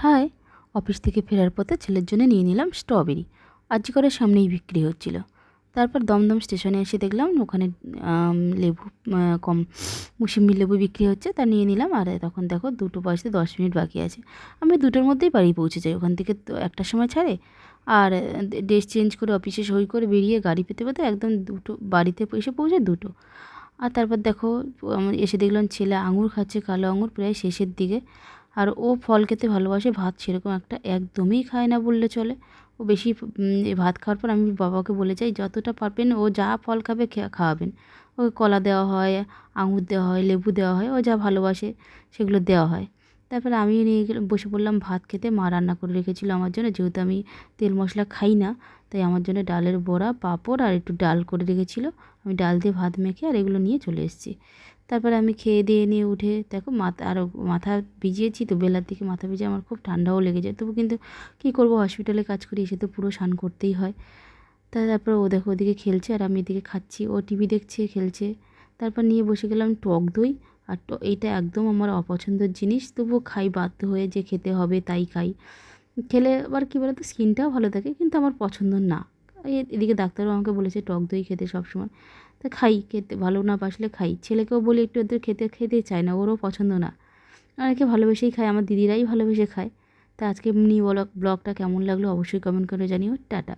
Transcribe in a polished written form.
High, office থেকে ফেরার পথে ছেলের জন্য নিয়ে নিলাম স্ট্রবেরি। আজিকরের সামনেই বিক্রি হচ্ছিল। তারপর দমদম স্টেশনে এসে দেখলাম ওখানে লেবু কম মুসম্বি লেবু বিক্রি হচ্ছে, তা নিয়ে নিলাম। আর তখন দেখো 2টো বাজতে 10 মিনিট বাকি আছে। আমি 2টোর মধ্যেই বাড়ি পৌঁছে যাই। ওখান থেকে তো 1টার সময় ছাড়ে। আর ড্রেস চেঞ্জ করে অফিসে সই করে বেরিয়ে গাড়ি পেতে পেতে একদম 2টো বাড়িতে এসে পৌঁছে 2টো। আর তারপর দেখো এসে দেখলাম ছেলে আঙুর খাচ্ছে, কালো আঙুর, প্রায় শেষের দিকে। আর ও ফল খেতে ভালোবাসে, ভাত সেরকম একটা একদমই খায় না বললে চলে। ও বেশি ভাত খাওয়ার পর আমি বাবাকে বলে যাই যতটা পারবেন ও যা ফল খাবে খাওয়াবেন। ওকে কলা দেওয়া হয়, আঙুর দেওয়া হয়, লেবু দেওয়া হয়, ও যা ভালোবাসে সেগুলো দেওয়া হয়। তারপরে আমি নিয়ে গেলাম, বসে পড়লাম ভাত খেতে। মা রান্না করে রেখেছিল আমার জন্য, যেহেতু আমি তেল মশলা খাই না, তাই আমার জন্য ডালের বড়া, পাঁপড় আর একটু ডাল করে রেখেছিল। আমি ডাল দিয়ে ভাত মেখে আর এগুলো নিয়ে চলে এসেছি। তারপরে আমি খেয়ে দিয়ে নিয়ে উঠে দেখো মাথা ভিজিয়েছি, তো বেলার দিকে মাথা ভিজে আমার খুব ঠান্ডাও লেগে যায়। তবু কিন্তু কী করবো, হসপিটালে কাজ করি, এসে তো পুরো স্নান করতেই হয়। তারপর ও দেখো ওদিকে খেলছে আর আমি এদিকে খাচ্ছি, ও টিভি দেখছে, খেলছে। তারপর নিয়ে বসে গেলাম টক দই। আর এইটা একদম আমার অপছন্দের জিনিস, তবুও খাই বাধ্য হয়ে, যে খেতে হবে তাই খাই। খেলে আবার কী বলতো, স্কিনটাও ভালো থাকে, কিন্তু আমার পছন্দ না। এদিকে ডাক্তারও আমাকে বলেছে টক দই খেতে সবসময়। তা খাই, খেতে ভালো না বাসলে খাই। ছেলেকেও বলি একটু ওদের খেতে চায় না, ওরও পছন্দ না। অনেকে ভালোবেসেই খায়, আমার দিদিরাই ভালোবেসে খায়। তা আজকে মিনি ব্লগটা কেমন লাগলো অবশ্যই কমেন্ট করে জানিও। টাটা।